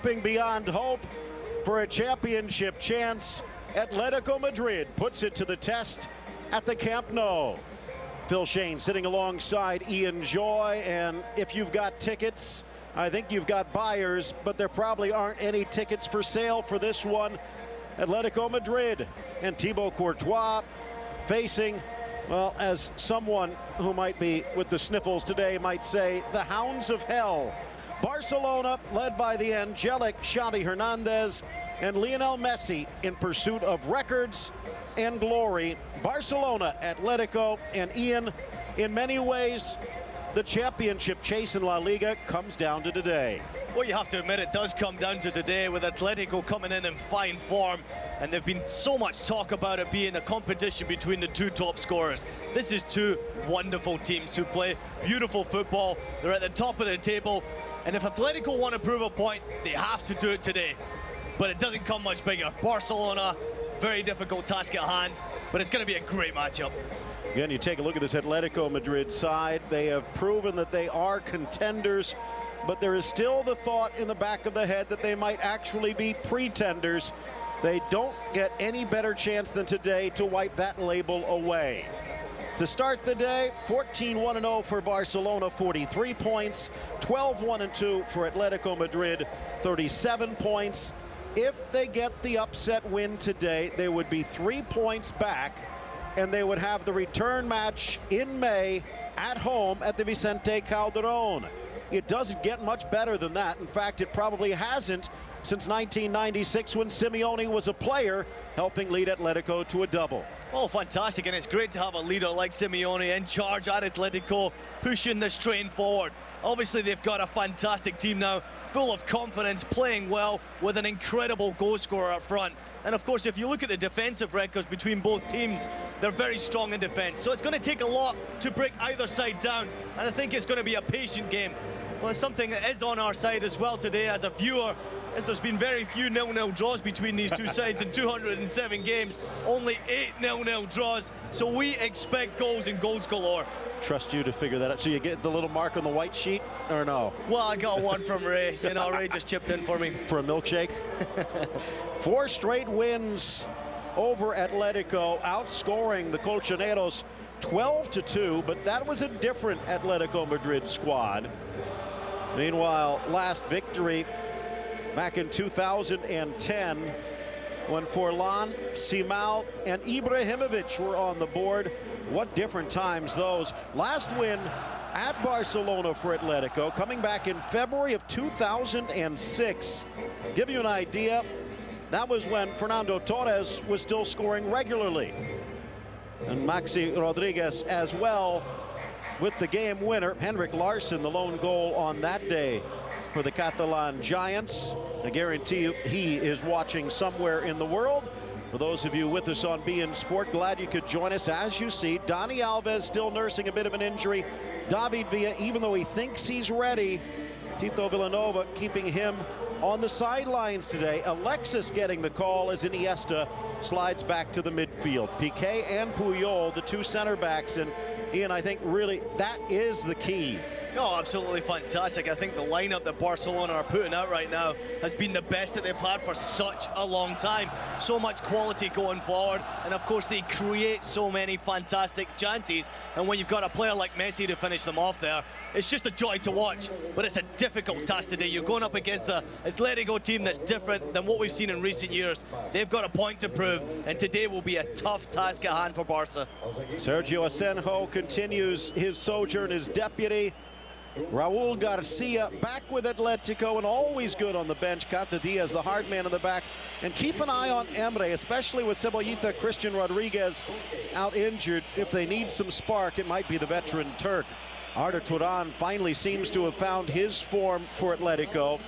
hoping beyond hope for a championship chance. Atletico Madrid puts it to the test at the Camp Nou. Phil Shane sitting alongside Ian Joy, and if you've got tickets, I think you've got buyers, but there probably aren't any tickets for sale for this one. Atletico Madrid and Thibaut Courtois facing, well, as someone who might be with the sniffles today might say, the hounds of hell. Barcelona, led by the angelic Xavi Hernandez and Lionel Messi in pursuit of records and glory. Barcelona, Atletico, and Ian, in many ways, the championship chase in La Liga comes down to today. Well, you have to admit it does come down to today, with Atletico coming in fine form, and there've been so much talk about it being a competition between the two top scorers. This is two wonderful teams who play beautiful football. They're at the top of the table, and if Atletico want to prove a point, they have to do it today. But it doesn't come much bigger. Barcelona, very difficult task at hand, but it's going to be a great matchup. Again, you take a look at this Atletico Madrid side. They have proven that they are contenders, but there is still the thought in the back of the head that they might actually be pretenders. They don't get any better chance than today to wipe that label away. To start the day, 14-1-0 for Barcelona, 43 points, 12-1-2 for Atletico Madrid, 37 points. If they get the upset win today, they would be 3 points back, and they would have the return match in May at home at the Vicente Calderón. It doesn't get much better than that. In fact, it probably hasn't since 1996, when Simeone was a player helping lead Atletico to a double. Oh, fantastic, and it's great to have a leader like Simeone in charge at Atletico, pushing this train forward. Obviously, they've got a fantastic team now, full of confidence, playing well, with an incredible goal scorer up front. And of course, if you look at the defensive records between both teams, they're very strong in defense. So it's going to take a lot to break either side down, and I think it's going to be a patient game. Well, it's something that is on our side as well today as a viewer, as there's been very few 0-0 draws between these two sides in 207 games, only 8 0-0 draws, so we expect goals and goals galore. Trust you to figure that out. So you get the little mark on the white sheet, or no? Well, I got one from Ray. You know, Ray just chipped in for me. For a milkshake? 4 straight wins over Atletico, outscoring the Colchoneros 12-2, but that was a different Atletico Madrid squad. Meanwhile, last victory back in 2010, when Forlan, Simao, and Ibrahimovic were on the board. What different times those. Last win at Barcelona for Atletico, coming back in February of 2006. Give you an idea, that was when Fernando Torres was still scoring regularly. And Maxi Rodriguez as well, with the game winner. Henrik Larsson, the lone goal on that day for the Catalan Giants. I guarantee you he is watching somewhere in the world. For those of you with us on beIN Sport, glad you could join us. As you see, Dani Alves still nursing a bit of an injury. David Villa, even though he thinks he's ready, Tito Villanova keeping him on the sidelines today. Alexis getting the call as Iniesta slides back to the midfield. Piqué and Puyol, the two center backs, and Ian, I think really that is the key. Oh, absolutely fantastic. I think the lineup that Barcelona are putting out right now has been the best that they've had for such a long time. So much quality going forward, and of course they create so many fantastic chances, and when you've got a player like Messi to finish them off there, it's just a joy to watch. But it's a difficult task today. You're going up against an Atletico team that's different than what we've seen in recent years. They've got a point to prove, and today will be a tough task at hand for Barca. Sergio Asenjo continues his sojourn as deputy. Raul Garcia back with Atletico and always good on the bench. Cata Diaz, the hard man in the back. And keep an eye on Emre, especially with Cebollita, Christian Rodriguez out injured. If they need some spark, it might be the veteran Turk. Arda Turan finally seems to have found his form for Atletico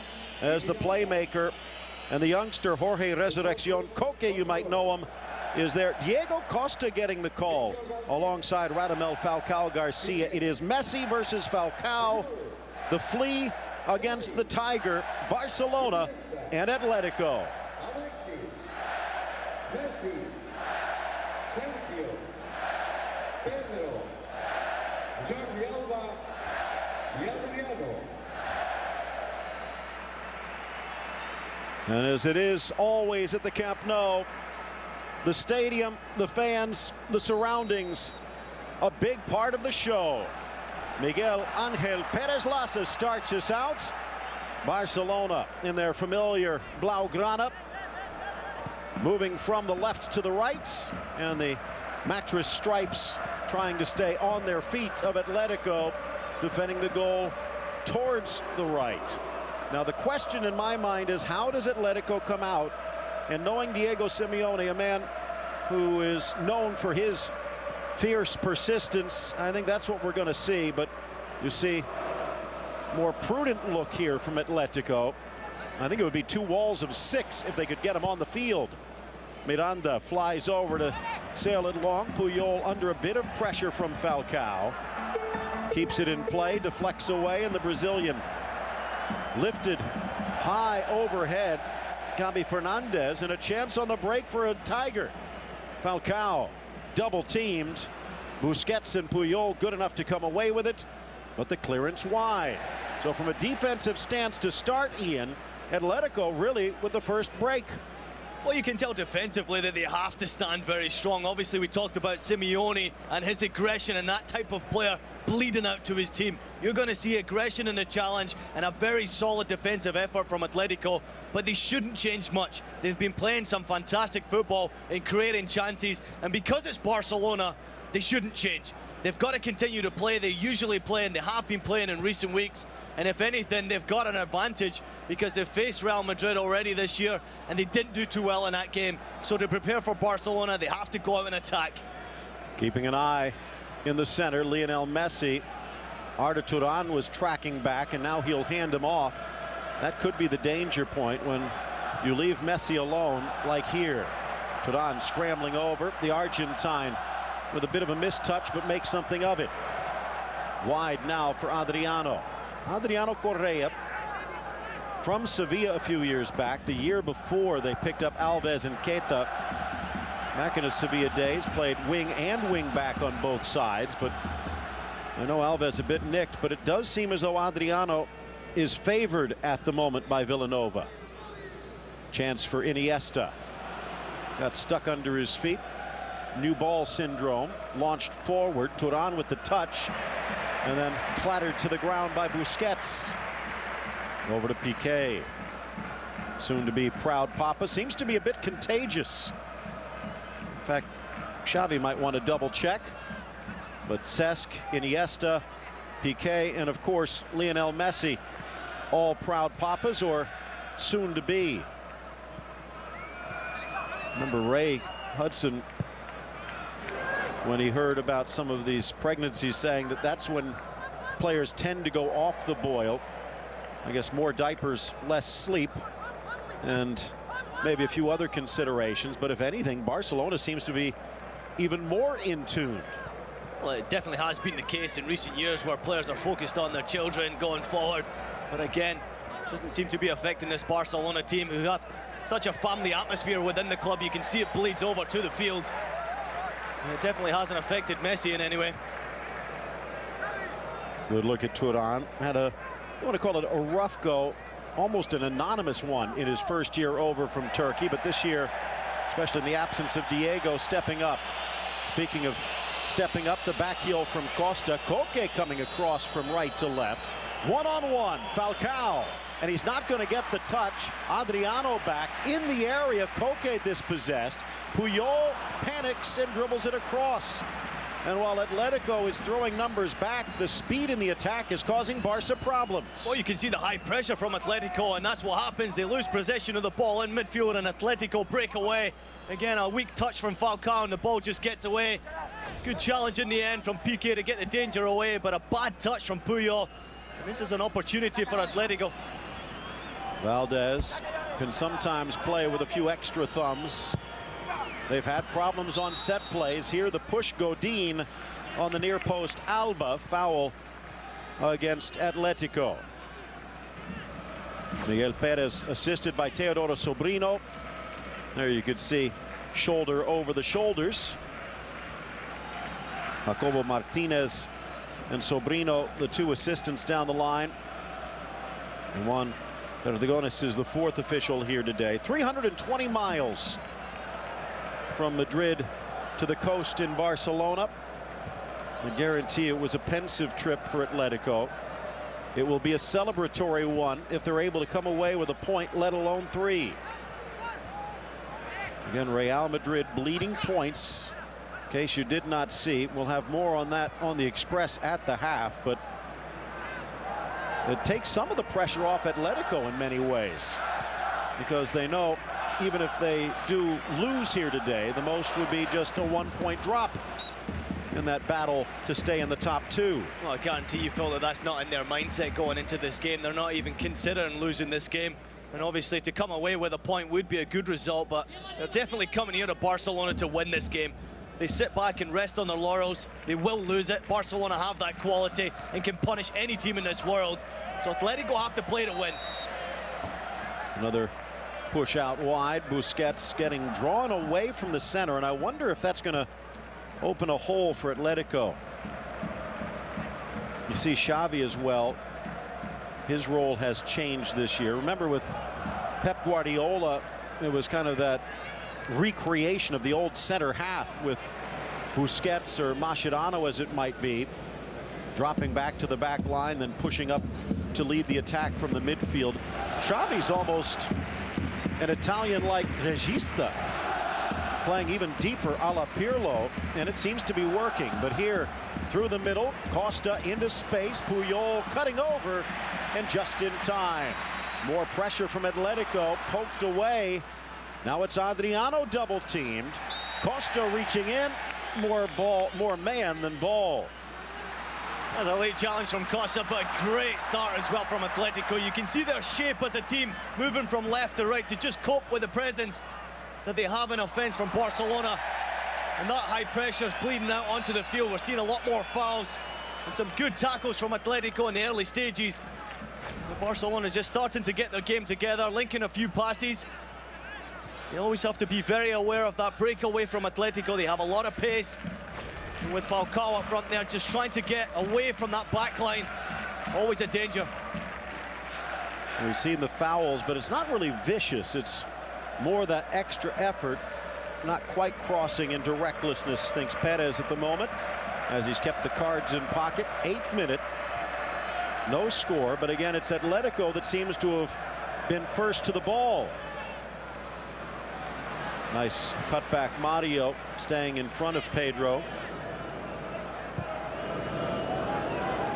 as the playmaker. And the youngster Jorge Resurrección Coque, you might know him, is there. Diego Costa getting the call alongside Radamel Falcao Garcia. It is Messi versus Falcao, the flea against the tiger, Barcelona and Atletico. Messi, Sergio, Pedro, Jordi Alba, y Adriano. 1 And as it is always at the Camp Nou, the stadium, the fans, the surroundings, a big part of the show. Miguel Angel Perez Laza starts us out. Barcelona in their familiar Blaugrana, moving from the left to the right, and the mattress stripes trying to stay on their feet of Atletico, defending the goal towards the right. Now the question in my mind is, how does Atletico come out? And knowing Diego Simeone, a man who is known for his fierce persistence, I think that's what we're going to see. But you see more prudent look here from Atletico. I think it would be 2 walls of 6 if they could get him on the field. Miranda flies over to sail it long. Puyol under a bit of pressure from Falcao. Keeps it in play, deflects away, and the Brazilian lifted high overhead. Gabi Fernandez, and a chance on the break for a Tiger. Falcao double teamed. Busquets and Puyol good enough to come away with it, but the clearance wide. So from a defensive stance to start, Ian, Atletico really with the first break. Well, you can tell defensively that they have to stand very strong. Obviously, we talked about Simeone and his aggression, and that type of player bleeding out to his team. You're going to see aggression in the challenge and a very solid defensive effort from Atletico, but they shouldn't change much. They've been playing some fantastic football and creating chances, and because it's Barcelona, they shouldn't change. They've got to continue to play. They usually play, and they have been playing in recent weeks. And if anything, they've got an advantage because they've faced Real Madrid already this year, and they didn't do too well in that game. So to prepare for Barcelona, they have to go out and attack. Keeping an eye in the center, Lionel Messi. Arda Turan was tracking back, and now he'll hand him off. That could be the danger point when you leave Messi alone, like here. Turan scrambling over. The Argentine with a bit of a mistouch, but makes something of it. Wide now for Adriano. Adriano Correa from Sevilla a few years back. The year before, they picked up Alves and Keita. Back in his Sevilla days, played wing and wing back on both sides, but I know Alves a bit nicked, but it does seem as though Adriano is favored at the moment by Villanova. Chance for Iniesta. Got stuck under his feet. New ball syndrome. Launched forward. Turan with the touch, and then clattered to the ground by Busquets. Over to Piqué. Soon to be proud Papa. Seems to be a bit contagious. In fact, Xavi might want to double check. But Cesc, Iniesta, Piqué, and of course Lionel Messi, all proud Papas or soon to be. Remember Ray Hudson, when he heard about some of these pregnancies, saying that that's when players tend to go off the boil. I guess more diapers, less sleep, and maybe a few other considerations. But if anything, Barcelona seems to be even more in tune. Well, it definitely has been the case in recent years where players are focused on their children going forward. But again, doesn't seem to be affecting this Barcelona team, who have such a family atmosphere within the club. You can see it bleeds over to the field. And it definitely hasn't affected Messi in any way. Good look at Turan. Had a, I want to call it a rough go, almost an anonymous one in his first year over from Turkey, but this year, especially in the absence of Diego, stepping up. Speaking of stepping up, the back heel from Costa. Koke coming across from right to left. One-on-one, Falcao, and he's not going to get the touch. Adriano back in the area. Koke dispossessed. Puyol panics and dribbles it across. And while Atletico is throwing numbers back, the speed in the attack is causing Barca problems. Well, you can see the high pressure from Atletico, and that's what happens. They lose possession of the ball in midfield, and Atletico break away. Again, a weak touch from Falcao, and the ball just gets away. Good challenge in the end from Piqué to get the danger away, but a bad touch from Puyol. And this is an opportunity for Atletico. Valdez can sometimes play with a few extra thumbs. They've had problems on set plays. Here the push Godin on the near post. Alba, foul against Atletico. Miguel Perez assisted by Teodoro Sobrino. There you could see shoulder over the shoulders. Jacobo Martinez and Sobrino, the two assistants down the line. And one Perdigones is the fourth official here today. 320 miles from Madrid to the coast in Barcelona. I guarantee it was a pensive trip for Atletico. It will be a celebratory one if they're able to come away with a point, let alone 3. Again, Real Madrid bleeding points. In case you did not see, we'll have more on that on the Express at the half, but it takes some of the pressure off Atletico in many ways, because they know even if they do lose here today, the most would be just a 1-point drop in that battle to stay in the top 2. Well, I guarantee you, Phil, that that's not in their mindset going into this game. They're not even considering losing this game. And obviously to come away with a point would be a good result, but they're definitely coming here to Barcelona to win this game. They sit back and rest on their laurels. They will lose it. Barcelona have that quality and can punish any team in this world. So Atletico have to play to win. Another push out wide. Busquets getting drawn away from the center, and I wonder if that's going to open a hole for Atletico. You see Xavi as well. His role has changed this year. Remember, with Pep Guardiola, it was kind of that recreation of the old center half with Busquets or Mascherano, as it might be, dropping back to the back line, then pushing up to lead the attack from the midfield. Xavi's almost an Italian-like regista, playing even deeper a la Pirlo, and it seems to be working. But here, through the middle, Costa into space, Puyol cutting over, and just in time. More pressure from Atletico, poked away. Now it's Adriano double-teamed. Costa reaching in, more man than ball. That's a late challenge from Costa, but a great start as well from Atletico. You can see their shape as a team, moving from left to right to just cope with the presence that they have in offense from Barcelona. And that high pressure is bleeding out onto the field. We're seeing a lot more fouls and some good tackles from Atletico in the early stages. But Barcelona just starting to get their game together, linking a few passes. They always have to be very aware of that breakaway from Atletico. They have a lot of pace. And with Falcao up front there, just trying to get away from that back line. Always a danger. We've seen the fouls, but it's not really vicious. It's more that extra effort, not quite crossing into recklessness, thinks Perez at the moment, as he's kept the cards in pocket. 8th minute, no score, but again, it's Atletico that seems to have been first to the ball. Nice cutback, Mario staying in front of Pedro.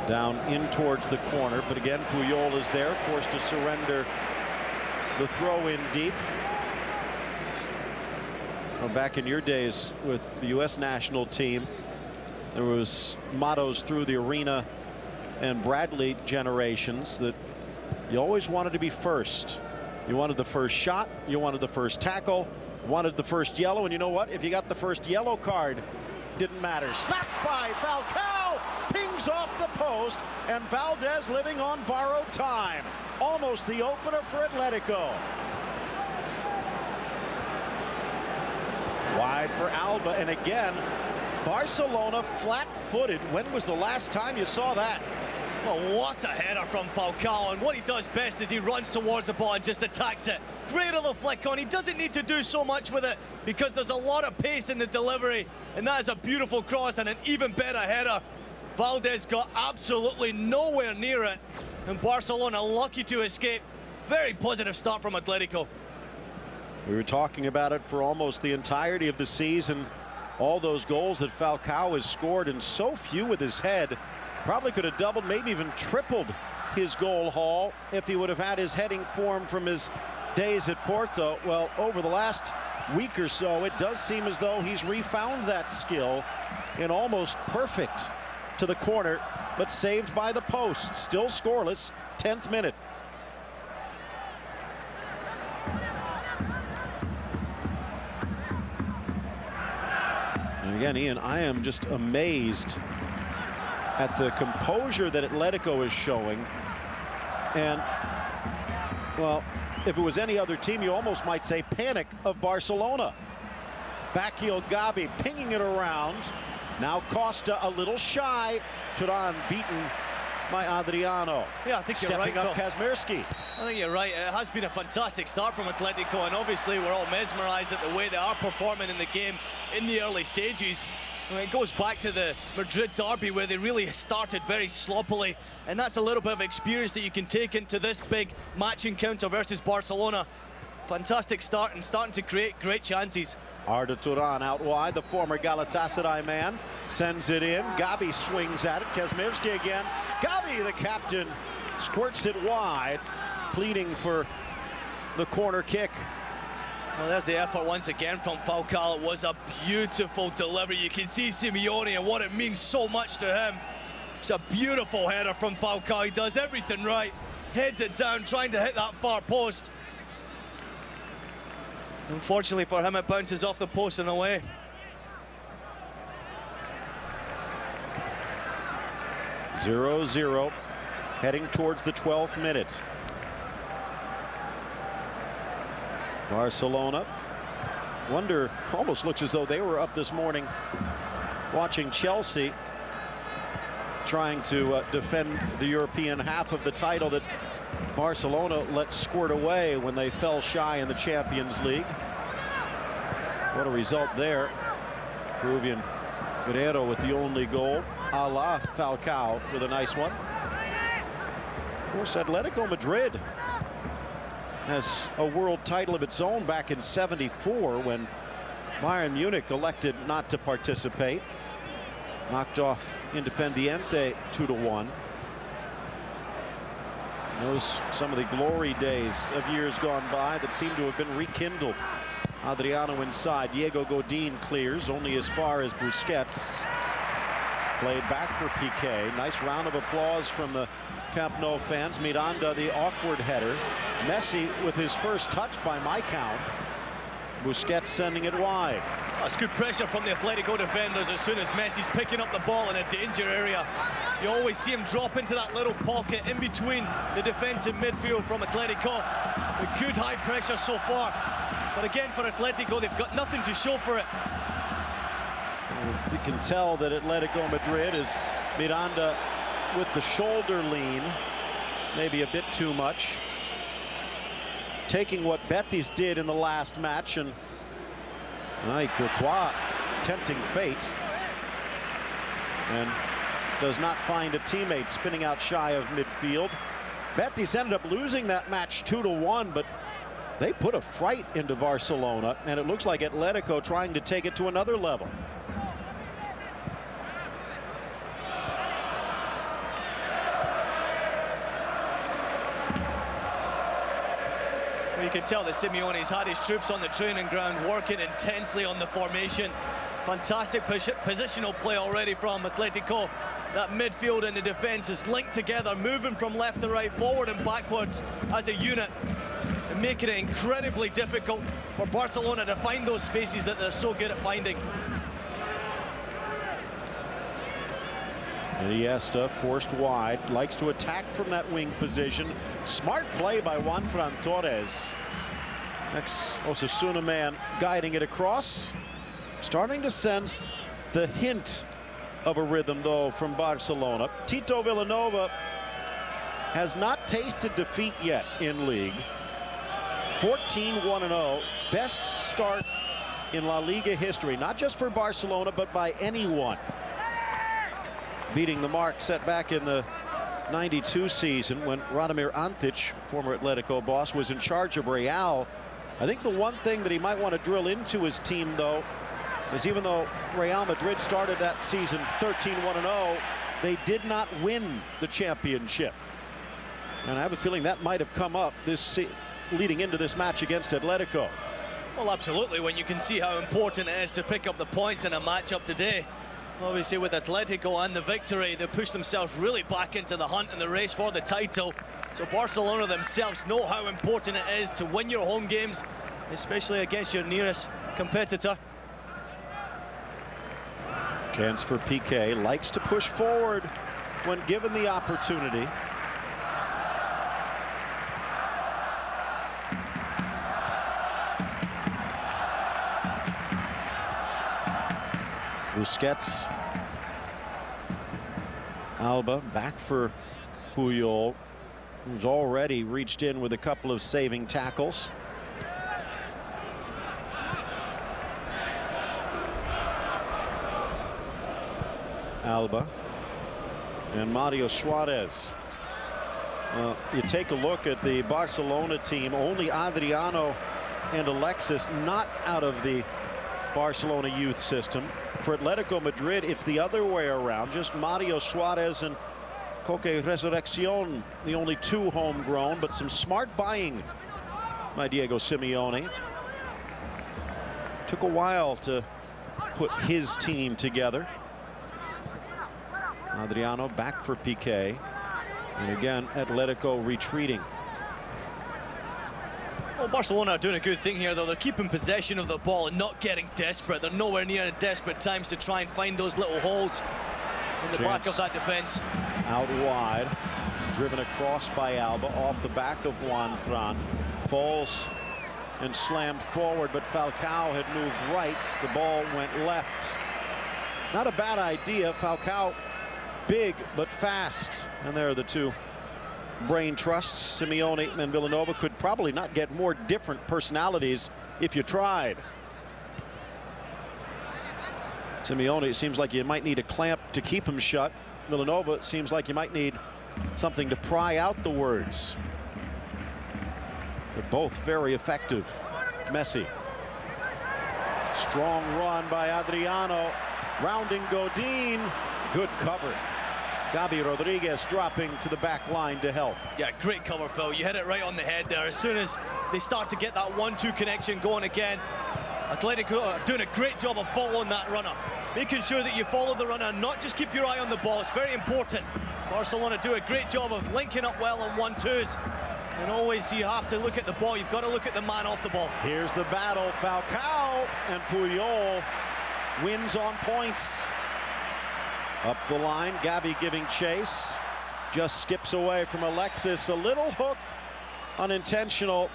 Down in towards the corner, but again, Puyol is there, forced to surrender the throw in deep. Well, back in your days with the U.S. national team, there was mottos through the arena and Bradley generations that you always wanted to be first. You wanted the first shot, you wanted the first tackle, wanted the first yellow, and you know what? If you got the first yellow card, didn't matter. Snapped by Falcao, pings off the post, and Valdez living on borrowed time. Almost the opener for Atletico. Wide for Alba, and again, Barcelona flat-footed. When was the last time you saw that? Well, what a header from Falcao, and what he does best is he runs towards the ball and just attacks it. Great little flick on. He doesn't need to do so much with it because there's a lot of pace in the delivery, and that is a beautiful cross and an even better header. Valdez got absolutely nowhere near it, and Barcelona lucky to escape. Very positive start from Atletico. We were talking about it for almost the entirety of the season. All those goals that Falcao has scored, and so few with his head. Probably could have doubled, maybe even tripled his goal haul if he would have had his heading form from his days at Porto. Well, over the last week or so, it does seem as though he's refound that skill in almost perfect to the corner, but saved by the post. Still scoreless, 10th minute. And again, Ian, I am just amazed at the composure that Atletico is showing. And, well, if it was any other team, you almost might say panic of Barcelona. Backheel Gabi pinging it around. Now Costa a little shy. Turan beaten by Adriano. Yeah, I think you're Stepping right, up Phil. Kazmierski. I think you're right. It has been a fantastic start from Atletico, and obviously we're all mesmerised at the way they are performing in the game in the early stages. I mean, it goes back to the Madrid derby where they really started very sloppily, and that's a little bit of experience that you can take into this big match encounter versus Barcelona. Fantastic start and starting to create great chances. Arda Turan out wide, the former Galatasaray man, sends it in. Gabi swings at it. Kazmierski again. Gabi, the captain, squirts it wide, pleading for the corner kick. Well, there's the effort once again from Falcao. It was a beautiful delivery. You can see Simeone and what it means so much to him. It's a beautiful header from Falcao. He does everything right. Heads it down, trying to hit that far post. Unfortunately for him, it bounces off the post and away. (0-0), heading towards the 12th minute. Barcelona, almost looks as though they were up this morning watching Chelsea, trying to defend the European half of the title that Barcelona let squirt away when they fell shy in the Champions League. What a result there. Peruvian Guerrero with the only goal. A la Falcao with a nice one. Of course, Atletico Madrid has a world title of its own back in '74 when Bayern Munich elected not to participate. Knocked off Independiente 2-1. Those some of the glory days of years gone by that seem to have been rekindled. Adriano inside. Diego Godin clears only as far as Busquets. Played back for Piqué. Nice round of applause from the Camp Nou fans. Miranda, the awkward header. Messi with his first touch by my count. Busquets sending it wide. That's good pressure from the Atletico defenders as soon as Messi's picking up the ball in a danger area. You always see him drop into that little pocket in between the defensive midfield from Atletico. With good high pressure so far. But again, for Atletico, they've got nothing to show for it. You can tell that Atletico Madrid is Miranda with the shoulder lean, maybe a bit too much. Taking what Betis did in the last match, and Courtois tempting fate and does not find a teammate, spinning out shy of midfield. Betis ended up losing that match 2-1, but they put a fright into Barcelona, and it looks like Atletico trying to take it to another level. Well, you can tell that Simeone's had his troops on the training ground working intensely on the formation. Fantastic positional play already from Atletico. That midfield and the defense is linked together, moving from left to right, forward and backwards as a unit, and making it incredibly difficult for Barcelona to find those spaces that they're so good at finding. Iniesta forced wide, likes to attack from that wing position. Smart play by Juanfran Torres. Ex-Osasuna man guiding it across. Starting to sense the hint of a rhythm, though, from Barcelona. Tito Villanova has not tasted defeat yet in league. 14-1-0, best start in La Liga history, not just for Barcelona, but by anyone. Beating the mark set back in the '92 season when Radomir Antic, former Atletico boss, was in charge of Real. I think the one thing that he might want to drill into his team, though, is even though Real Madrid started that season 13-1-0, they did not win the championship. And I have a feeling that might have come up leading into this match against Atletico. Well, absolutely, when you can see how important it is to pick up the points in a matchup today. Obviously, with Atletico and the victory, they pushed themselves really back into the hunt and the race for the title. So Barcelona themselves know how important it is to win your home games, especially against your nearest competitor. Chance for Piqué, likes to push forward when given the opportunity. Busquets. Alba back for Puyol, who's already reached in with a couple of saving tackles. Alba and Mario Suarez. You take a look at the Barcelona team, only Adriano and Alexis not out of the Barcelona youth system. For Atletico Madrid, it's the other way around, just Mario Suarez and Coque Resurrección, the only two homegrown, but some smart buying by Diego Simeone. Took a while to put his team together. Adriano back for Piqué. And again, Atletico retreating. Well, Barcelona are doing a good thing here, though. They're keeping possession of the ball and not getting desperate. They're nowhere near desperate times to try and find those little holes in the back of that defense. Out wide, driven across by Alba, off the back of Juan Fran. Falls and slammed forward, but Falcao had moved right. The ball went left. Not a bad idea. Falcao, big but fast. And there are the two brain trusts. Simeone and Villanova could probably not get more different personalities if you tried. Simeone, it seems like you might need a clamp to keep him shut. Villanova, it seems like you might need something to pry out the words. They're both very effective. Messi. Strong run by Adriano. Rounding Godin. Good cover. Gabi Rodriguez dropping to the back line to help. Yeah, great cover, Phil. You hit it right on the head there. As soon as they start to get that 1-2 connection going again, Atletico are doing a great job of following that runner. Making sure that you follow the runner, not just keep your eye on the ball. It's very important. Barcelona do a great job of linking up well on 1-2s. And always you have to look at the ball. You've got to look at the man off the ball. Here's the battle. Falcao and Puyol wins on points. Up the line, Gabi giving chase. Just skips away from Alexis. A little hook, unintentional.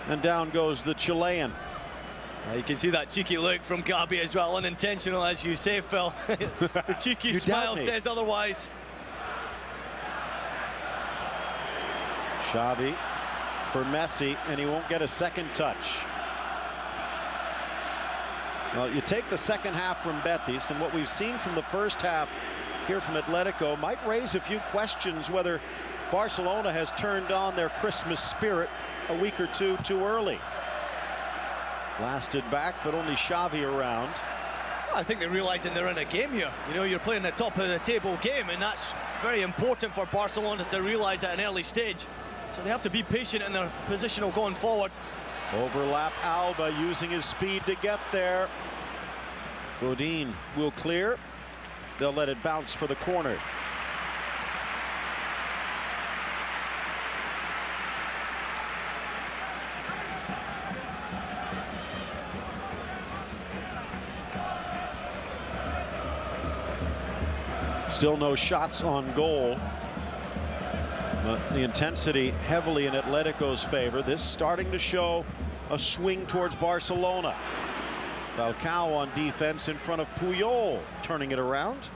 And down goes the Chilean. You can see that cheeky look from Gabi as well. Unintentional, as you say, Phil. The cheeky smile says otherwise. Xavi for Messi, and he won't get a second touch. Well, you take the second half from Betis, and what we've seen from the first half here from Atletico might raise a few questions whether Barcelona has turned on their Christmas spirit a week or two too early. Lasted back, but only Xavi around. I think they're realizing they're in a game here. You know, you're playing the top of the table game, and that's very important for Barcelona to realize at an early stage. So they have to be patient in their positional going forward. Overlap Alba using his speed to get there. Godin will clear. They'll let it bounce for the corner. Still no shots on goal. But the intensity heavily in Atletico's favor. This starting to show a swing towards Barcelona. Falcao on defense in front of Puyol, turning it around.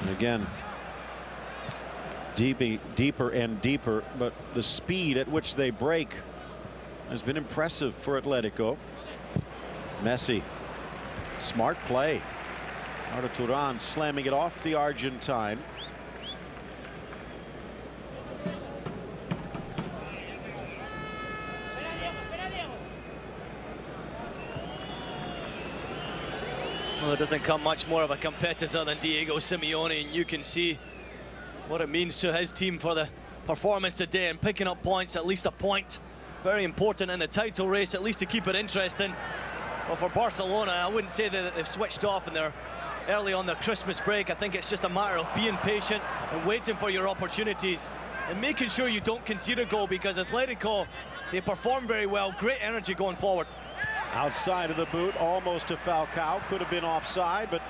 And again, deeper and deeper, but the speed at which they break has been impressive for Atletico. Messi, smart play. Arda Turan slamming it off the Argentine. Well, it doesn't come much more of a competitor than Diego Simeone, and you can see what it means to his team for the performance today and picking up points, at least a point. Very important in the title race, at least to keep it interesting. But for Barcelona, I wouldn't say that they've switched off and they're early on their Christmas break. I think it's just a matter of being patient and waiting for your opportunities and making sure you don't concede a goal, because Atletico, they perform very well. Great energy going forward. Outside of the boot, almost to Falcao. Could have been offside, but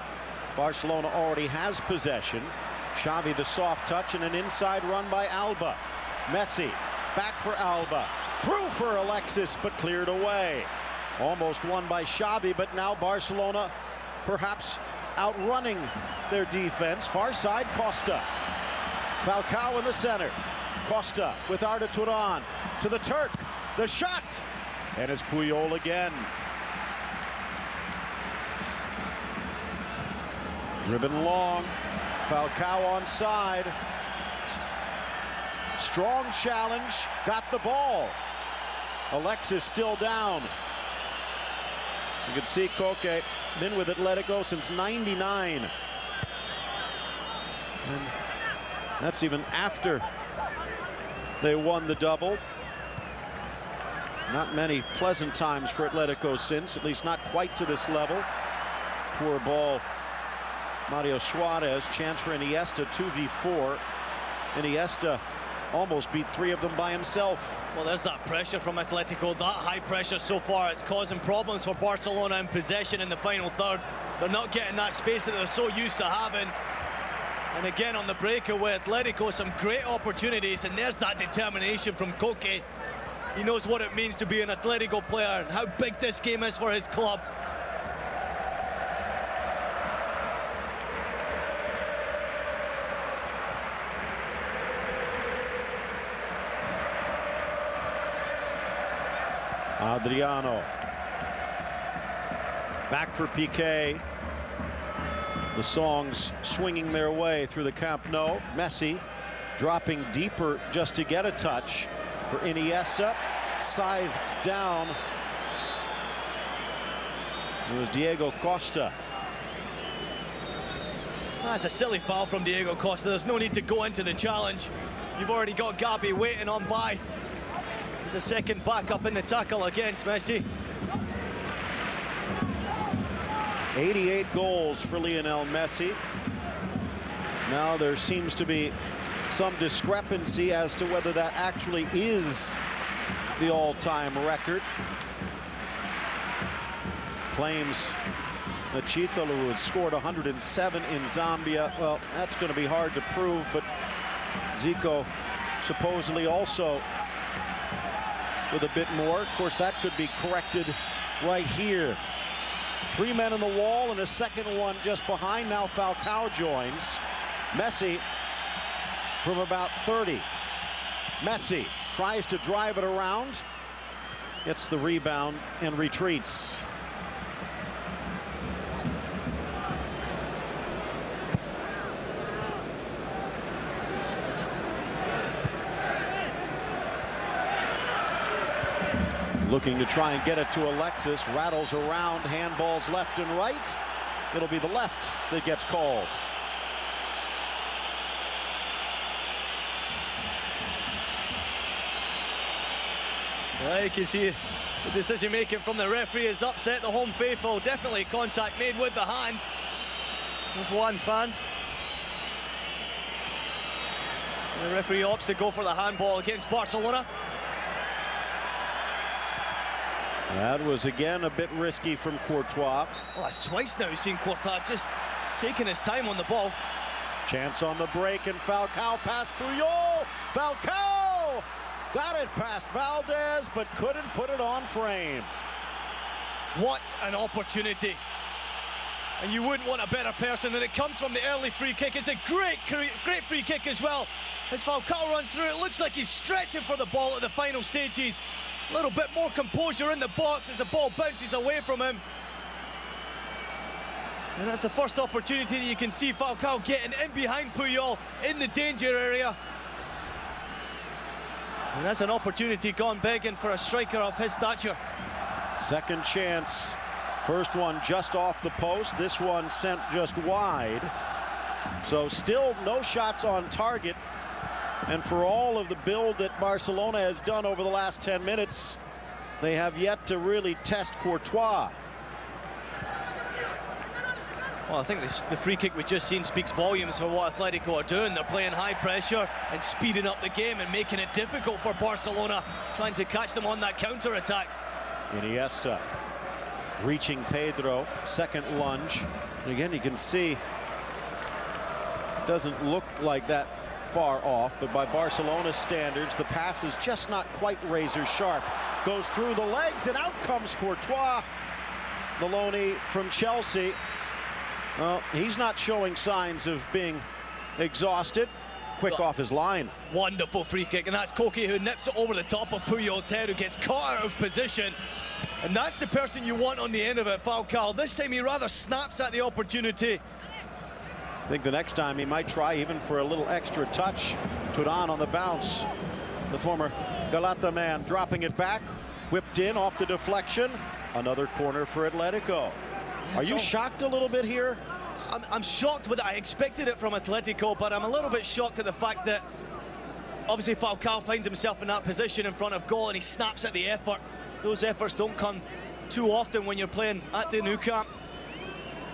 Barcelona already has possession. Xavi the soft touch and an inside run by Alba. Messi back for Alba. Through for Alexis, but cleared away. Almost won by Xavi, but now Barcelona perhaps outrunning their defense. Far side, Costa. Falcao in the center. Costa with Arda Turan to the Turk. The shot. And it's Puyol again. Driven long. Falcao onside. Strong challenge. Got the ball. Alexis still down. You can see Koke been with Atletico since '99. And that's even after they won the double. Not many pleasant times for Atletico since, at least not quite to this level. Poor ball. Mario Suarez, chance for Iniesta, 2v4. Iniesta almost beat 3 of them by himself. Well, there's that pressure from Atletico. That high pressure so far, it's causing problems for Barcelona in possession in the final third. They're not getting that space that they're so used to having. And again on the breakaway, Atletico, some great opportunities, and there's that determination from Koke. He knows what it means to be an Atletico player and how big this game is for his club. Adriano. Back for Piqué. The songs swinging their way through the Camp Nou. Messi dropping deeper just to get a touch for Iniesta. Scythed down. It was Diego Costa. That's a silly foul from Diego Costa. There's no need to go into the challenge. You've already got Gabi waiting on by. There's a second backup in the tackle against Messi. 88 goals for Lionel Messi. Now there seems to be some discrepancy as to whether that actually is the all-time record. Claims that Chitalo, who had scored 107 in Zambia, well, that's going to be hard to prove, but Zico supposedly also with a bit more. Of course, that could be corrected right here. 3 men in the wall and a second one just behind. Now Falcao joins. Messi from about 30. Messi tries to drive it around, gets the rebound and retreats. Looking to try and get it to Alexis. Rattles around, handballs left and right. It'll be the left that gets called. Well, you can see the decision making from the referee has upset the home faithful. Definitely contact made with the hand of one fan. And the referee opts to go for the handball against Barcelona. That was again a bit risky from Courtois. Well, that's twice now we've seen Courtois just taking his time on the ball. Chance on the break, and Falcao past Puyol. Falcao got it past Valdez, but couldn't put it on frame. What an opportunity. And you wouldn't want a better person, and it comes from the early free kick. It's a great free kick as well. As Falcao runs through, it looks like he's stretching for the ball at the final stages. A little bit more composure in the box as the ball bounces away from him. And that's the first opportunity that you can see Falcao getting in behind Puyol in the danger area. And that's an opportunity gone begging for a striker of his stature. Second chance. First one just off the post. This one sent just wide. So still no shots on target. And for all of the build that Barcelona has done over the last 10 minutes, they have yet to really test Courtois. Well, I think the free kick we've just seen speaks volumes for what Atletico are doing. They're playing high pressure and speeding up the game and making it difficult for Barcelona, trying to catch them on that counter-attack. Iniesta reaching Pedro, second lunge. And again, you can see it doesn't look like that far off, but by Barcelona standards, the pass is just not quite razor sharp. Goes through the legs, and out comes Courtois, the loanee from Chelsea. Well, he's not showing signs of being exhausted. Quick off his line. Wonderful free kick, and that's Koke who nips it over the top of Puyol's head, who gets caught out of position. And that's the person you want on the end of it, Falcao. This time he rather snaps at the opportunity. I think the next time he might try even for a little extra touch. Turan on the bounce. The former Galata man dropping it back. Whipped in off the deflection. Another corner for Atletico. Are you shocked a little bit here? I'm shocked with it. I expected it from Atletico, but I'm a little bit shocked at the fact that obviously Falcao finds himself in that position in front of goal and he snaps at the effort. Those efforts don't come too often when you're playing at the Nou Camp.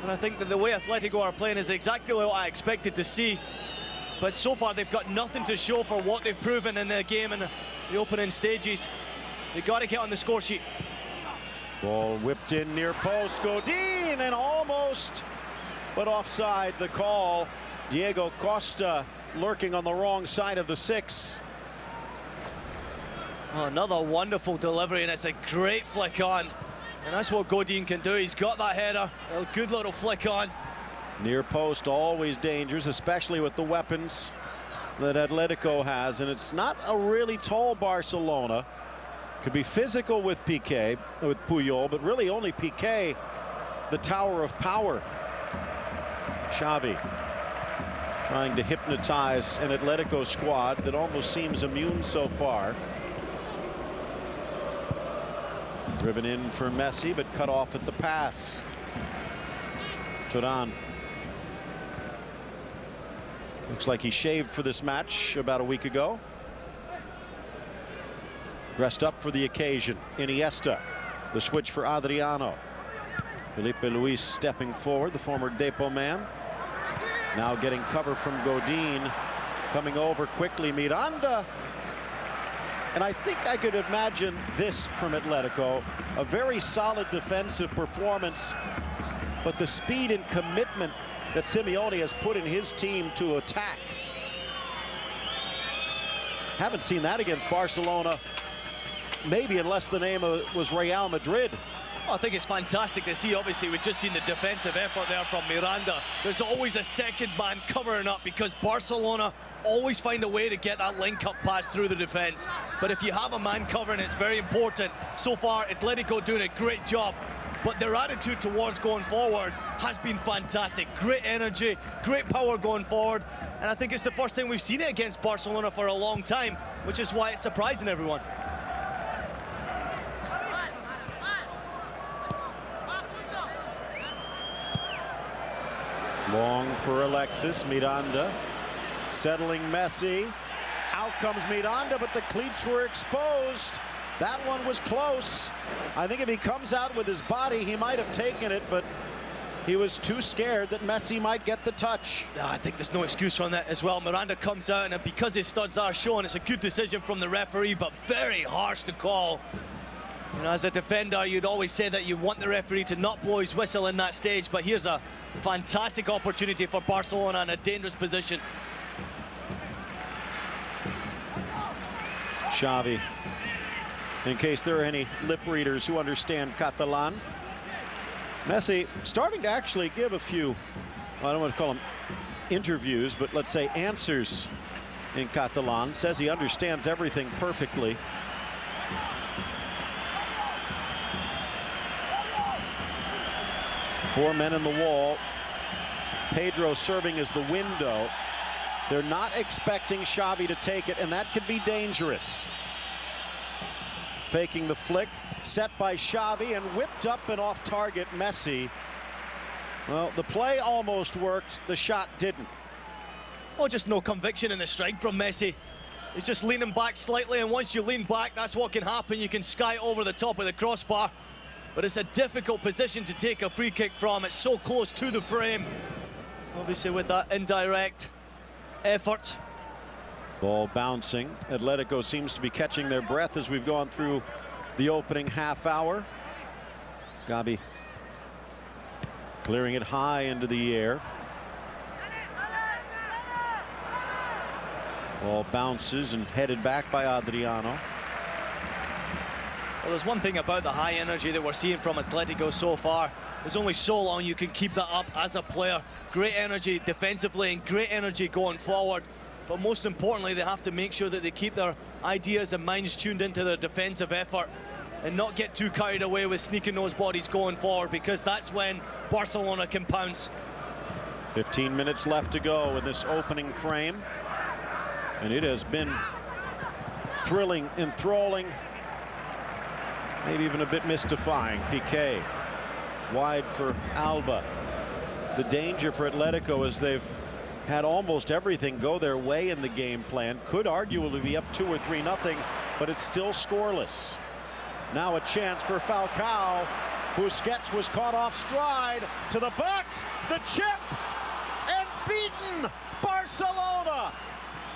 And I think that the way Atletico are playing is exactly what I expected to see. But so far they've got nothing to show for what they've proven in the game in the opening stages. They've got to get on the score sheet. Ball whipped in near post. Godin, and almost, but offside the call. Diego Costa lurking on the wrong side of the 6. Oh, another wonderful delivery, and it's a great flick on. And that's what Godin can do. He's got that header. A good little flick on. Near post, always dangerous, especially with the weapons that Atletico has. And it's not a really tall Barcelona. Could be physical with Piqué, with Puyol, but really only Piqué, the tower of power. Xavi trying to hypnotize an Atletico squad that almost seems immune so far. Driven in for Messi, but cut off at the pass. Turan. Looks like he shaved for this match about a week ago. Dressed up for the occasion. Iniesta. The switch for Adriano. Felipe Luis stepping forward, the former Depot man. Now getting cover from Godin. Coming over quickly, Miranda. And I think I could imagine this from Atletico. A very solid defensive performance, but the speed and commitment that Simeone has put in his team to attack. Haven't seen that against Barcelona, maybe unless the name was Real Madrid. Well, I think it's fantastic to see. Obviously, we've just seen the defensive effort there from Miranda. There's always a second man covering up because Barcelona always find a way to get that link-up pass through the defense. But if you have a man covering, it's very important. So far, Atletico doing a great job. But their attitude towards going forward has been fantastic. Great energy, great power going forward. And I think it's the first time we've seen it against Barcelona for a long time, which is why it's surprising everyone. Long for Alexis. Miranda settling Messi. Out comes Miranda, but the cleats were exposed. That one was close. I think if he comes out with his body, he might have taken it, but he was too scared that Messi might get the touch. I think there's no excuse from that as well. Miranda comes out, and because his studs are shown, it's a good decision from the referee, but very harsh to call. You know, as a defender, you'd always say that you want the referee to not blow his whistle in that stage, but here's a fantastic opportunity for Barcelona in a dangerous position. Xavi, in case there are any lip readers who understand Catalan. Messi starting to actually give a few, I don't want to call them interviews, but let's say answers in Catalan. Says he understands everything perfectly. Four men in the wall. Pedro serving as the window. They're not expecting Xavi to take it, and that could be dangerous. Faking the flick, set by Xavi, and whipped up and off target Messi. Well, the play almost worked, the shot didn't. Oh, just no conviction in the strike from Messi. He's just leaning back slightly, and once you lean back, that's what can happen. You can sky over the top of the crossbar. But it's a difficult position to take a free kick from. It's so close to the frame. Obviously with that indirect effort. Ball bouncing. Atletico seems to be catching their breath as we've gone through the opening half hour. Gabi clearing it high into the air. Ball bounces and headed back by Adriano. Well, there's one thing about the high energy that we're seeing from Atletico so far. there's only so long you can keep that up as a player. Great energy defensively and great energy going forward. But most importantly, they have to make sure that they keep their ideas and minds tuned into their defensive effort and not get too carried away with sneaking those bodies going forward, because that's when Barcelona can pounce. 15 minutes left to go in this opening frame. And it has been thrilling, enthralling, maybe even a bit mystifying. Piqué wide for Alba. The danger for Atletico is they've had almost everything go their way in the game plan. Could arguably be up 2 or 3-0, but it's still scoreless. Now a chance for Falcao. Busquets was caught off stride to the box, the chip, and beaten. Barcelona.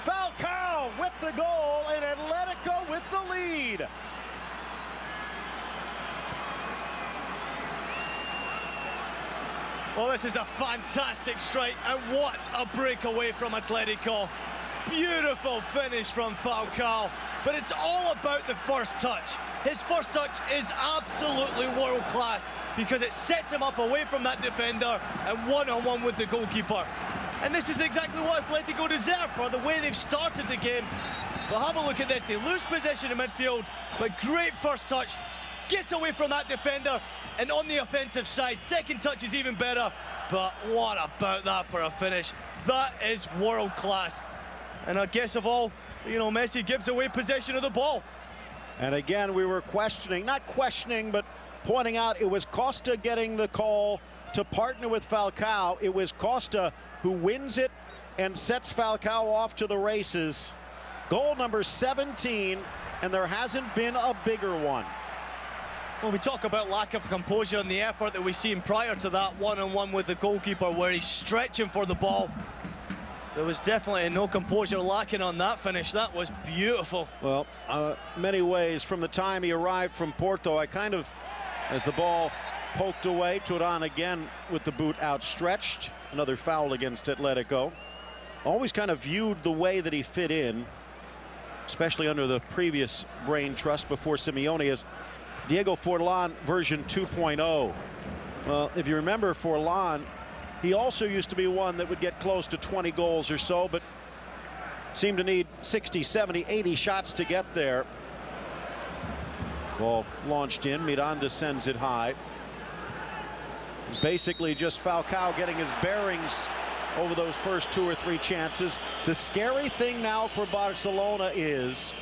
Falcao with the goal and Atletico with the lead. Well, this is a fantastic strike, and what a breakaway from Atletico. Beautiful finish from Falcao, but it's all about the first touch. His first touch is absolutely world class because it sets him up away from that defender and one-on-one with the goalkeeper. And this is exactly what Atletico deserve for the way they've started the game. But have a look at this. They lose possession in midfield, but great first touch. Gets away from that defender, and on the offensive side, second touch is even better. But what about that for a finish? That is world class. And I guess of all, you know, Messi gives away possession of the ball. And again, we were questioning, not questioning, but pointing out it was Costa getting the call to partner with Falcao. It was Costa who wins it and sets Falcao off to the races. Goal number 17, and there hasn't been a bigger one. Well, we talk about lack of composure and the effort that we've seen prior to that one-on-one with the goalkeeper where he's stretching for the ball. There was definitely no composure lacking on that finish. That was beautiful. Well, many ways from the time he arrived from Porto, I kind of, as the ball poked away, Turan again with the boot outstretched. Another foul against Atletico. Always kind of viewed the way that he fit in, especially under the previous brain trust before Simeone, as Diego Forlan version 2.0. Well, if you remember Forlan, he also used to be one that would get close to 20 goals or so, but seemed to need 60, 70, 80 shots to get there. Ball launched in, Miranda sends it high. It's basically just Falcao getting his bearings over those first 2 or 3 chances. The scary thing now for Barcelona is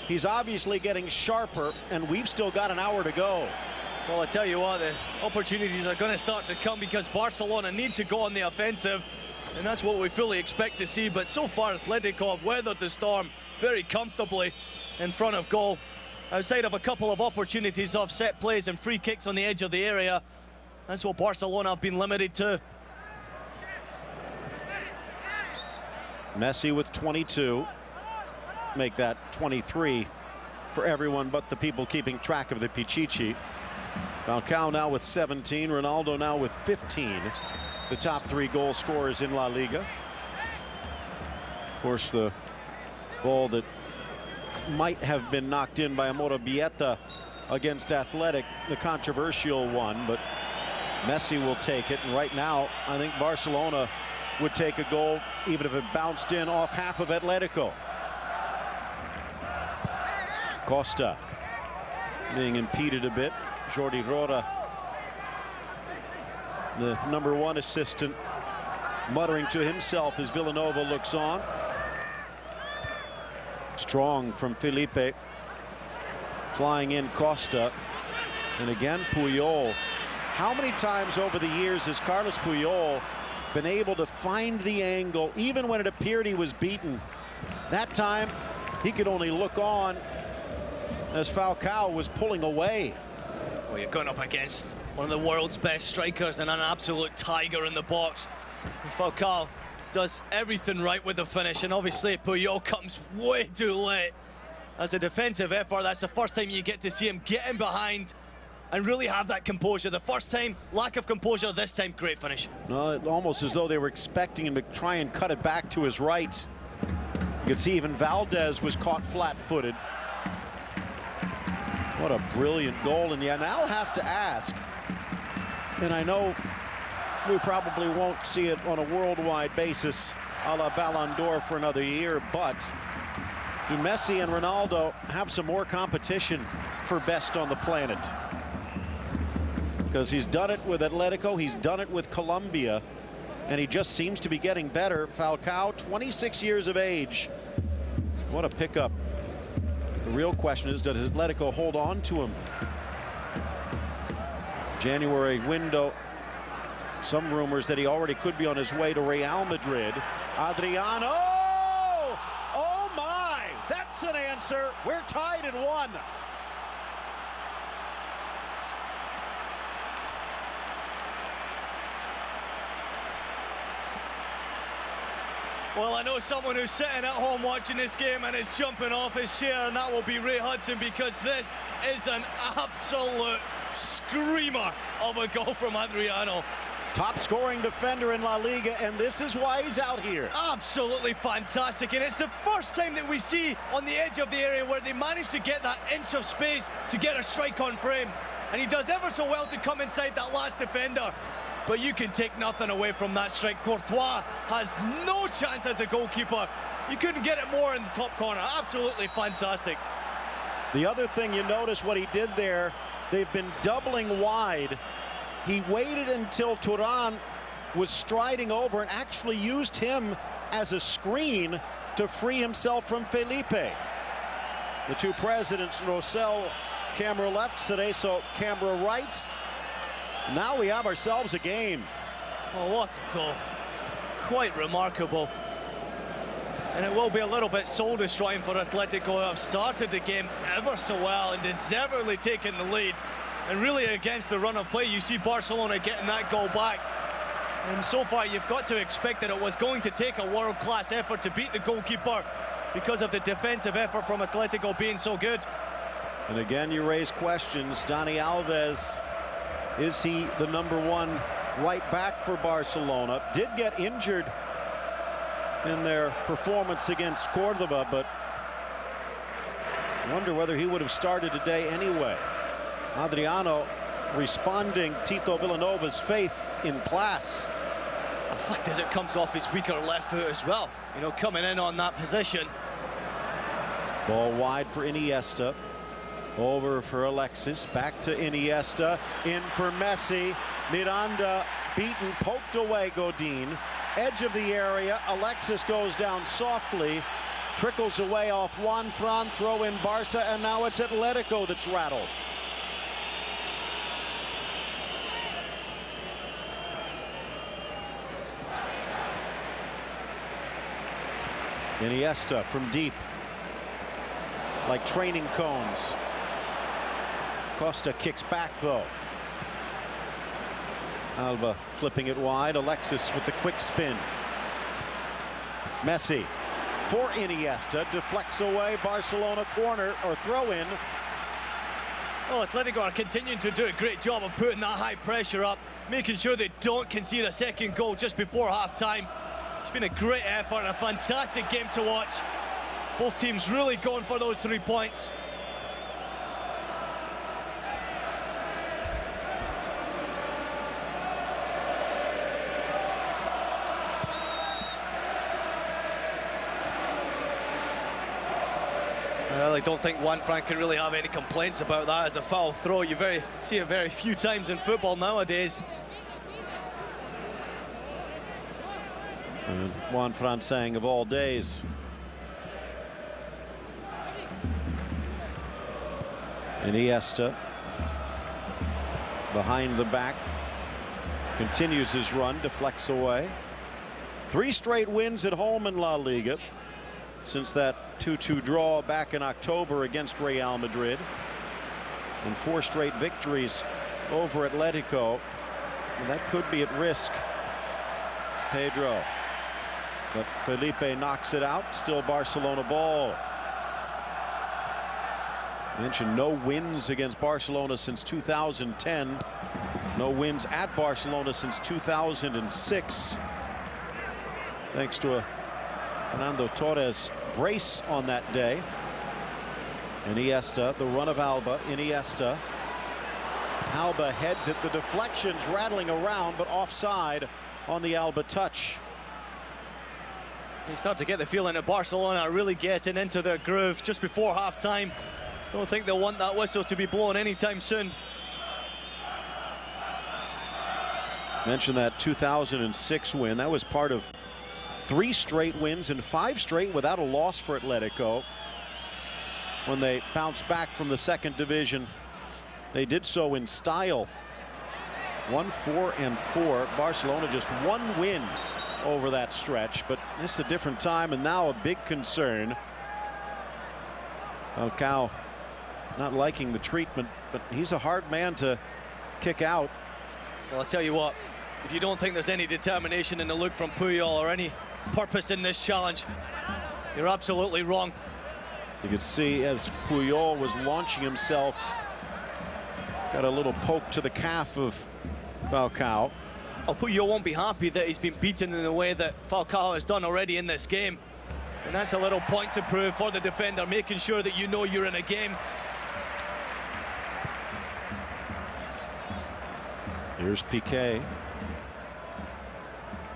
he's obviously getting sharper, and we've still got an hour to go. Well, I tell you what, the opportunities are going to start to come because Barcelona need to go on the offensive, and that's what we fully expect to see. But so far, Atletico have weathered the storm very comfortably in front of goal. Outside of a couple of opportunities of set plays and free kicks on the edge of the area, that's what Barcelona have been limited to. Messi with 22. Make that 23 for everyone but the people keeping track of the Pichichi. Falcao now with 17, Ronaldo now with 15. The top 3 goal scorers in La Liga. Of course, the ball that might have been knocked in by Amorebieta against Athletic, the controversial one, but Messi will take it. And right now, I think Barcelona would take a goal even if it bounced in off half of Atletico. Costa being impeded a bit. Jordi Roda, the #1 assistant, muttering to himself as Villanova looks on. Strong from Felipe. Flying in Costa. And again, Puyol. How many times over the years has Carlos Puyol been able to find the angle, even when it appeared he was beaten? That time, he could only look on as Falcao was pulling away. Well, you're going up against one of the world's best strikers and an absolute tiger in the box. And Falcao does everything right with the finish, and obviously Puyol comes way too late. As a defensive effort, that's the first time you get to see him get in behind and really have that composure. The first time, lack of composure. This time, great finish. No, almost as though they were expecting him to try and cut it back to his right. You could see even Valdez was caught flat-footed. What a brilliant goal. And you now have to ask, And I know we probably won't see it on a worldwide basis a la Ballon d'Or for another year, but do Messi and Ronaldo have some more competition for best on the planet? Because he's done it with Atletico, he's done it with Colombia, and he just seems to be getting better. Falcao, 26 years of age. What a pickup. The real question is, does Atletico hold on to him? January window, some rumors that he already could be on his way to Real Madrid. Adriano! Oh my! That's an answer. We're tied at 1. Well, I know someone who's sitting at home watching this game and is jumping off his chair, and that will be Ray Hudson, because this is an absolute screamer of a goal from Adriano. Top scoring defender in La Liga, and this is why he's out here. Absolutely fantastic, and it's the first time that we see on the edge of the area where they manage to get that inch of space to get a strike on frame. And he does ever so well to come inside that last defender. But you can take nothing away from that strike. Courtois has no chance as a goalkeeper. You couldn't get it more in the top corner. Absolutely fantastic. The other thing, you notice what he did there, they've been doubling wide. He waited until Turan was striding over and actually used him as a screen to free himself from Felipe. The two presidents, Rosell, camera left, Cerezo, camera right. Now we have ourselves a game. Oh, what a goal. Quite remarkable. And it will be a little bit soul-destroying for Atletico, who have started the game ever so well and deservedly taken the lead. And really, against the run of play, you see Barcelona getting that goal back. And so far, you've got to expect that it was going to take a world-class effort to beat the goalkeeper because of the defensive effort from Atletico being so good. And again, you raise questions. Dani Alves, is he the #1 right back for Barcelona? Did get injured in their performance against Cordoba, but I wonder whether he would have started today anyway. Adriano responding Tito Villanova's faith in class. The fact is, it comes off his weaker left foot as well, you know, coming in on that position. Ball wide for Iniesta. Over for Alexis, back to Iniesta, in for Messi. Miranda beaten, poked away Godin. Edge of the area, Alexis goes down softly, trickles away off Juan Fran, throw in Barca, and now it's Atletico that's rattled. Iniesta from deep, like training cones. Costa kicks back though. Alba flipping it wide. Alexis with the quick spin. Messi for Iniesta, deflects away. Barcelona corner or throw in. Well, Atletico are continuing to do a great job of putting that high pressure up, making sure they don't concede a second goal just before half-time. It's been a great effort and a fantastic game to watch. Both teams really going for those 3 points. I really don't think Juan Fran can really have any complaints about that as a foul throw. You see it very few times in football nowadays. And Juan Fran saying of all days. Iniesta behind the back, continues his run, deflects away. 3 straight wins at home in La Liga since that 2-2 draw back in October against Real Madrid, and 4 straight victories over Atletico. And that could be at risk, Pedro. But Felipe knocks it out. Still Barcelona ball. Mentioned no wins against Barcelona since 2010. No wins at Barcelona since 2006. Thanks to a Fernando Torres brace on that day. Iniesta, the run of Alba. Iniesta Alba heads it. The deflection's rattling around, but offside on the Alba touch. You start to get the feeling that Barcelona are really getting into their groove just before half-time. Don't think they'll want that whistle to be blown anytime soon. Mentioned that 2006 win. That was part of 3 straight wins and 5 straight without a loss for Atletico. When they bounced back from the second division, they did so in style. 1-4-4. Barcelona just 1 win over that stretch, but it's a different time, and now a big concern. Falcao not liking the treatment, but he's a hard man to kick out. Well, I'll tell you what, if you don't think there's any determination in the look from Puyol or any purpose in this challenge, you're absolutely wrong. You could see as Puyol was launching himself, got a little poke to the calf of Falcao. Oh, Puyol won't be happy that he's been beaten in the way that Falcao has done already in this game. And that's a little point to prove for the defender, making sure that you know you're in a game. Here's Piqué.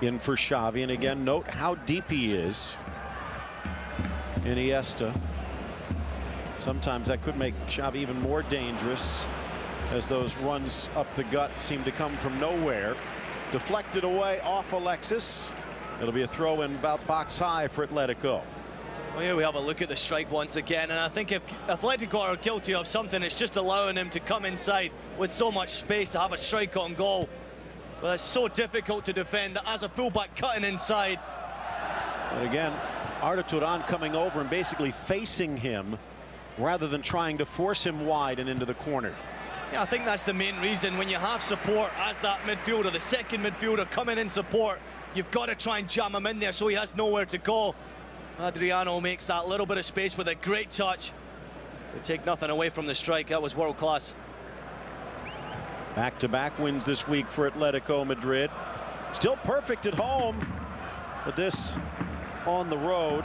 In for Xavi, and again, note how deep he is. Iniesta. Sometimes that could make Xavi even more dangerous, as those runs up the gut seem to come from nowhere. Deflected away off Alexis. It'll be a throw in about box high for Atletico. Well, here we have a look at the strike once again, and I think if Atletico are guilty of something, it's just allowing him to come inside with so much space to have a strike on goal. But it's so difficult to defend as a fullback cutting inside. But again, Arda Turan coming over and basically facing him rather than trying to force him wide and into the corner. Yeah, I think that's the main reason. When you have support as that midfielder, the second midfielder coming in support, you've got to try and jam him in there so he has nowhere to go. Adriano makes that little bit of space with a great touch. They take nothing away from the strike. That was world class. Back-to-back wins this week for Atletico Madrid. Still perfect at home, but this on the road.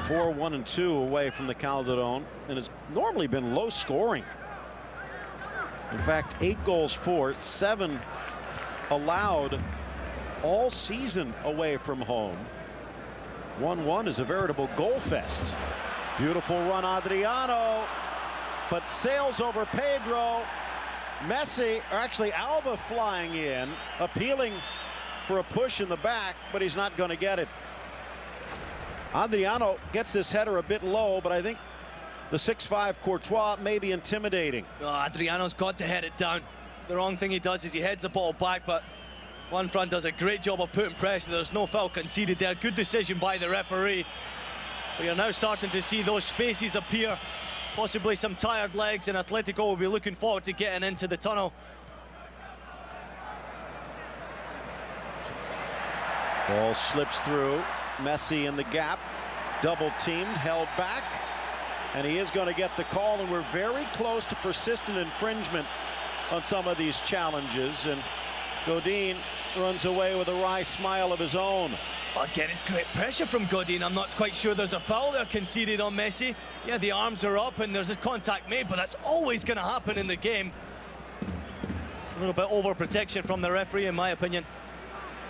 4-1-2 away from the Calderon, and it's normally been low scoring. In fact, 8 goals for, 7 allowed all season away from home. 1-1 is a veritable goal fest. Beautiful run, Adriano, but sails over Pedro. Messi, or actually Alba, flying in, appealing for a push in the back, but he's not going to get it. Adriano gets this header a bit low, but I think the 6'5" Courtois may be intimidating. Oh, Adriano's got to head it down. The wrong thing he does is he heads the ball back, but one front does a great job of putting pressure. There's no foul conceded there. Good decision by the referee. We are now starting to see those spaces appear. Possibly some tired legs, and Atletico will be looking forward to getting into the tunnel. Ball slips through. Messi in the gap. Double teamed, held back. And he is going to get the call, and we're very close to persistent infringement on some of these challenges. And Godin runs away with a wry smile of his own. Again, it's great pressure from Godin. I'm not quite sure there's a foul there conceded on Messi. Yeah, the arms are up and there's a contact made, but that's always going to happen in the game. A little bit overprotection from the referee, in my opinion.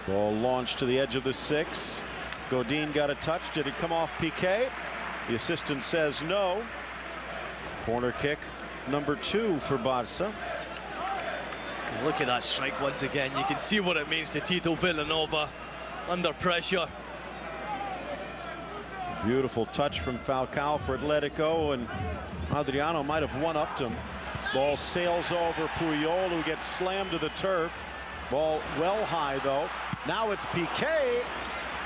Ball launched to the edge of the 6. Godin got a touch. Did it come off Piqué? The assistant says no. Corner kick number 2 for Barca. Look at that strike once again. You can see what it means to Tito Villanova under pressure. Beautiful touch from Falcao for Atletico, and Adriano might have one-upped him. Ball sails over Puyol, who gets slammed to the turf. Ball well high, though. Now it's Piqué,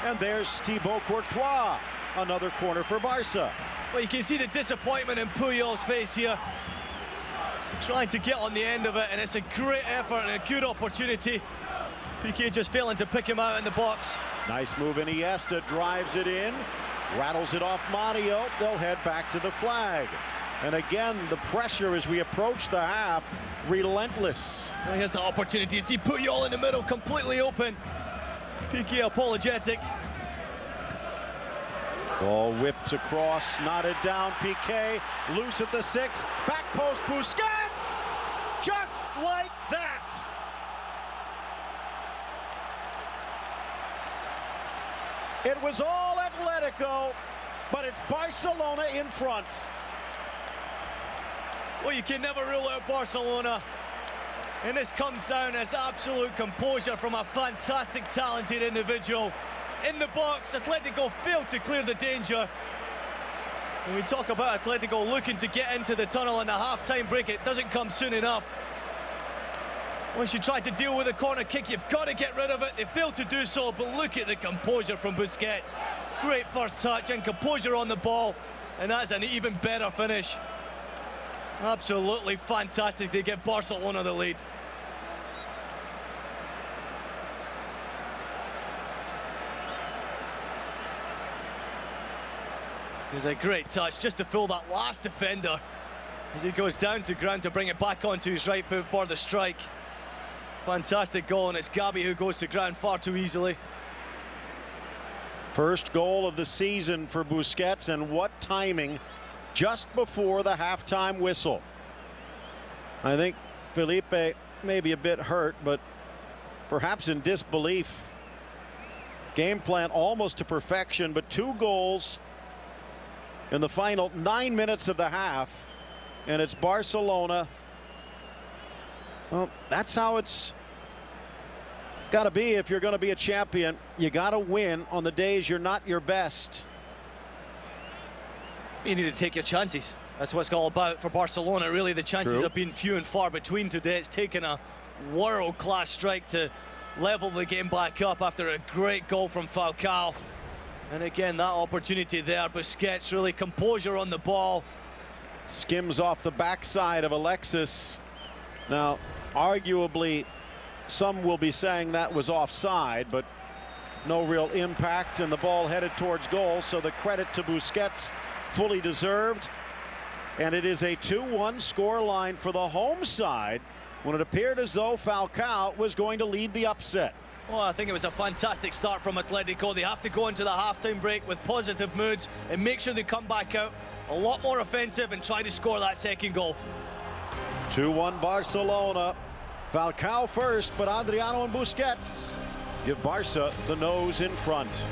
and there's Thibaut Courtois. Another corner for Barca. Well, you can see the disappointment in Puyol's face here. Trying to get on the end of it, and it's a great effort and a good opportunity. Piqué just failing to pick him out in the box. Nice move. Iniesta drives it in, rattles it off Mario. They'll head back to the flag. And again, the pressure as we approach the half, relentless. Well, here's the opportunity. You see Puyol in the middle, completely open. Piqué apologetic. Ball whipped across, knotted down, Piqué, loose at the 6, back post, Busquets! Just like that! It was all Atletico, but it's Barcelona in front. Well, you can never rule out Barcelona. And this comes down as absolute composure from a fantastic, talented individual. In the box, Atletico failed to clear the danger. When we talk about Atletico looking to get into the tunnel in the half-time break, it doesn't come soon enough. Once you try to deal with a corner kick, you've got to get rid of it. They failed to do so, but look at the composure from Busquets. Great first touch and composure on the ball, and that's an even better finish. Absolutely fantastic to give Barcelona the lead. It's a great touch just to fool that last defender as he goes down to ground to bring it back onto his right foot for the strike. Fantastic goal, and it's Gabi who goes to ground far too easily. First goal of the season for Busquets, and what timing just before the halftime whistle. I think Felipe may be a bit hurt, but perhaps in disbelief. Game plan almost to perfection, but 2 goals in the final 9 minutes of the half, and it's Barcelona. Well, that's how it's got to be if you're going to be a champion. You got to win on the days you're not your best. You need to take your chances. That's what it's all about for Barcelona. Really, the chances have been few and far between today. It's taken a world-class strike to level the game back up after a great goal from Falcao. And again, that opportunity there. Busquets, really composure on the ball. Skims off the backside of Alexis. Now, arguably, some will be saying that was offside, but no real impact, and the ball headed towards goal, so the credit to Busquets fully deserved. And it is a 2-1 scoreline for the home side when it appeared as though Falcao was going to lead the upset. Well, I think it was a fantastic start from Atletico. They have to go into the halftime break with positive moods and make sure they come back out a lot more offensive and try to score that second goal. 2-1 Barcelona. Falcao first, but Adriano and Busquets give Barca the nose in front.